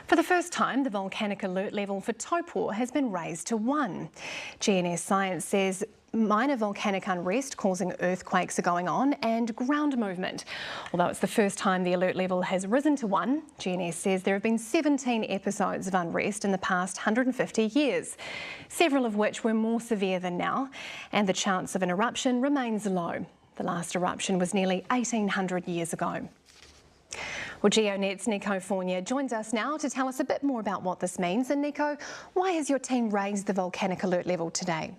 For the first time, the volcanic alert level for Taupō has been raised to 1. GNS Science says minor volcanic unrest causing earthquakes are going on and ground movement. Although it's the first time the alert level has risen to 1, GNS says there have been 17 episodes of unrest in the past 150 years, several of which were more severe than now, and the chance of an eruption remains low. The last eruption was nearly 1800 years ago. Well, GeoNet's Nico Fornia joins us now to tell us a bit more about what this means. And Nico, why has your team raised the volcanic alert level today?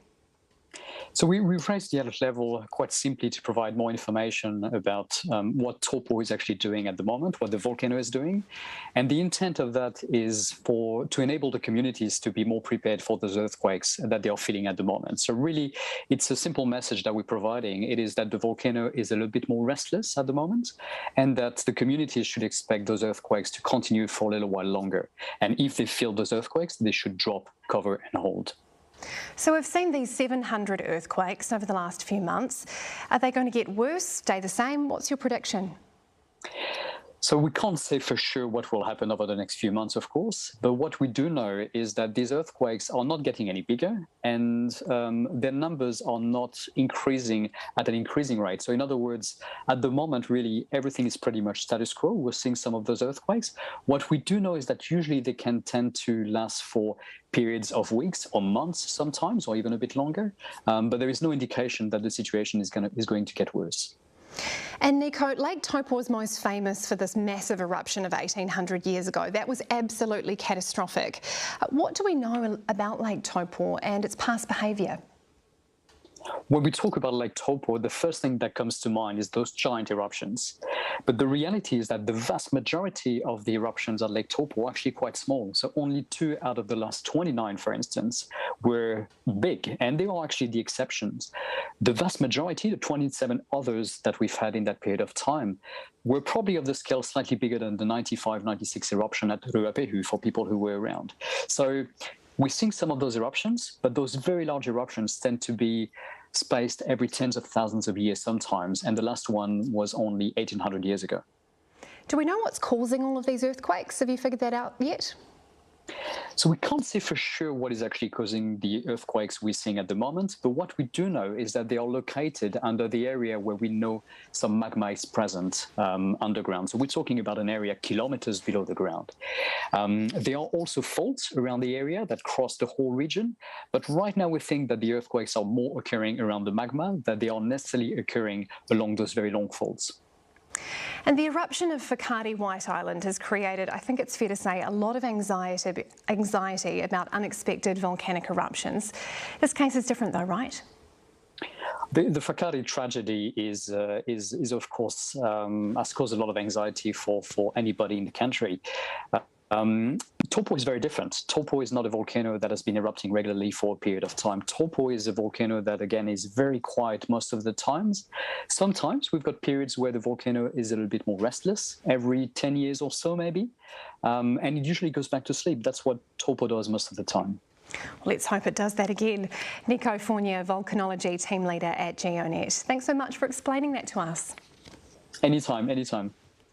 So we've raised the alert level quite simply to provide more information about what Taupō is actually doing at the moment, what the volcano is doing. And the intent of that is to enable the communities to be more prepared for those earthquakes that they are feeling at the moment. So really, it's a simple message that we're providing. It is that the volcano is a little bit more restless at the moment, and that the communities should expect those earthquakes to continue for a little while longer. And if they feel those earthquakes, they should drop, cover and hold. So we've seen these 700 earthquakes over the last few months. Are they going to get worse, stay the same? What's your prediction? So we can't say for sure what will happen over the next few months, of course, but what we do know is that these earthquakes are not getting any bigger, and their numbers are not increasing at an increasing rate. So in other words, at the moment, really, everything is pretty much status quo. We're seeing some of those earthquakes. What we do know is that usually they can tend to last for periods of weeks or months sometimes, or even a bit longer. But there is no indication that the situation is going to get worse. And Nico, Lake Taupō is most famous for this massive eruption of 1800 years ago. That was absolutely catastrophic. What do we know about Lake Taupō and its past behaviour? When we talk about Lake Taupō, the first thing that comes to mind is those giant eruptions. But the reality is that the vast majority of the eruptions at Lake Taupō are actually quite small. So only 2 out of the last 29, for instance, were big, and they are actually the exceptions. The vast majority, the 27 others that we've had in that period of time, were probably of the scale slightly bigger than the 95-96 eruption at Ruapehu for people who were around. So we're seeing some of those eruptions, but those very large eruptions tend to be spaced every tens of thousands of years sometimes, and the last one was only 1800 years ago. Do we know what's causing all of these earthquakes? Have you figured that out yet? So we can't say for sure what is actually causing the earthquakes we're seeing at the moment, but what we do know is that they are located under the area where we know some magma is present underground. So we're talking about an area kilometers below the ground. There are also faults around the area that cross the whole region, but right now we think that the earthquakes are more occurring around the magma than they are necessarily occurring along those very long faults. And the eruption of Whakaari White Island has created, I think it's fair to say, a lot of anxiety about unexpected volcanic eruptions. This case is different though, right? The Whakaari tragedy is of course, has caused a lot of anxiety for anybody in the country. Taupō is very different. Taupō is not a volcano that has been erupting regularly for a period of time. Taupō is a volcano that, again, is very quiet most of the times. Sometimes we've got periods where the volcano is a little bit more restless, every 10 years or so maybe, and it usually goes back to sleep. That's what Taupō does most of the time. Well, let's hope it does that again. Nico Fornia, Volcanology Team Leader at GeoNet. Thanks so much for explaining that to us. Anytime, anytime.